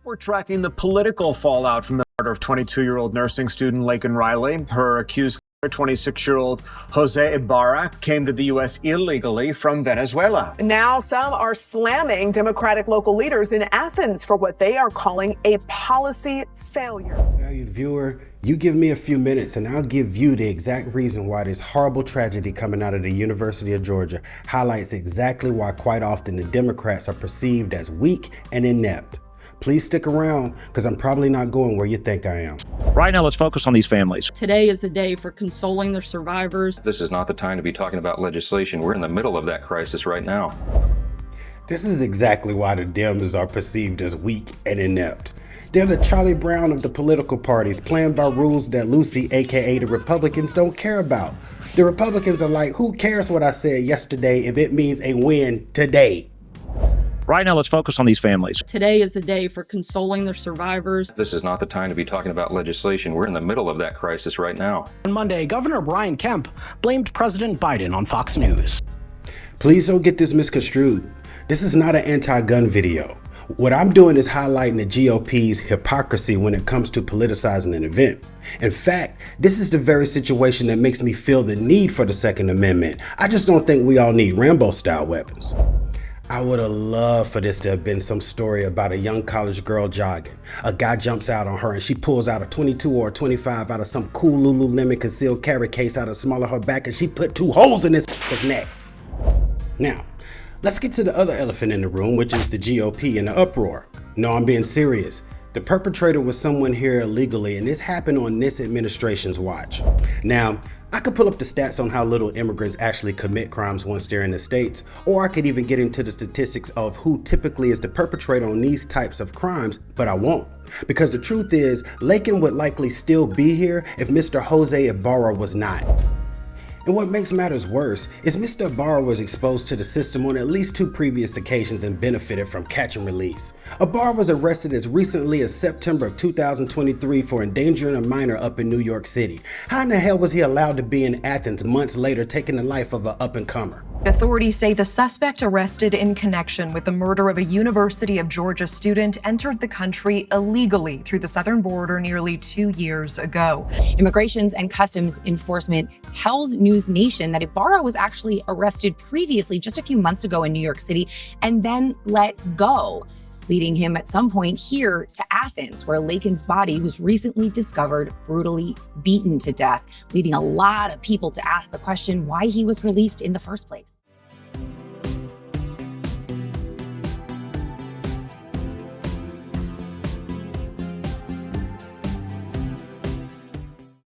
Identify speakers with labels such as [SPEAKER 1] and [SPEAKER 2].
[SPEAKER 1] We're tracking the political fallout from the murder of 22-year-old nursing student Laken Riley. Her accused 26-year-old Jose Ibarra came to the U.S. illegally from Venezuela.
[SPEAKER 2] Now some are slamming Democratic local leaders in Athens for what they are calling a policy failure.
[SPEAKER 3] Valued viewer, you give me a few minutes and I'll give you the exact reason why this horrible tragedy coming out of the University of Georgia highlights exactly why quite often the Democrats are perceived as weak and inept. Please stick around, because I'm probably not going where you think I am.
[SPEAKER 4] Right now, let's focus on these families.
[SPEAKER 5] Today is a day for consoling the survivors.
[SPEAKER 6] This is not the time to be talking about legislation. We're in the middle of that crisis right now.
[SPEAKER 3] This is exactly why the Dems are perceived as weak and inept. They're the Charlie Brown of the political parties, playing by rules that Lucy, aka the Republicans, don't care about. The Republicans are like, who cares what I said yesterday if it means a win today?
[SPEAKER 4] Right now, let's focus on these families.
[SPEAKER 5] Today is a day for consoling the survivors.
[SPEAKER 6] This is not the time to be talking about legislation. We're in the middle of that crisis right now.
[SPEAKER 7] On Monday, Governor Kemp blamed President Biden on Fox News.
[SPEAKER 3] Please don't get this misconstrued. This is not an anti-gun video. What I'm doing is highlighting the GOP's hypocrisy when it comes to politicizing an event. In fact, this is the very situation that makes me feel the need for the Second Amendment. I just don't think we all need Rambo-style weapons. I would have loved for this to have been some story about a young college girl jogging. A guy jumps out on her and she pulls out a 22 or a 25 out of some cool Lululemon concealed carry case out of the small of her back, and she put 2 holes in this f***er's neck. Now, let's get to the other elephant in the room, which is the GOP and the uproar. No, I'm being serious. The perpetrator was someone here illegally, and this happened on this administration's watch. Now, I could pull up the stats on how little immigrants actually commit crimes once they're in the States, or I could even get into the statistics of who typically is the perpetrator on these types of crimes, but I won't. Because the truth is, Laken would likely still be here if Mr. Jose Ibarra was not. And what makes matters worse is Mr. Ibarra was exposed to the system on at least 2 previous occasions and benefited from catch and release. Ibarra was arrested as recently as September of 2023 for endangering a minor up in New York City. How in the hell was he allowed to be in Athens months later, taking the life of an up-and-comer?
[SPEAKER 8] Authorities say the suspect arrested in connection with the murder of a University of Georgia student entered the country illegally through the southern border nearly 2 years ago.
[SPEAKER 9] Immigrations and Customs Enforcement tells News Nation that Ibarra was actually arrested previously just a few months ago in New York City and then let go, leading him at some point here to Athens, where Laken's body was recently discovered brutally beaten to death, leading a lot of people to ask the question why he was released in the first place.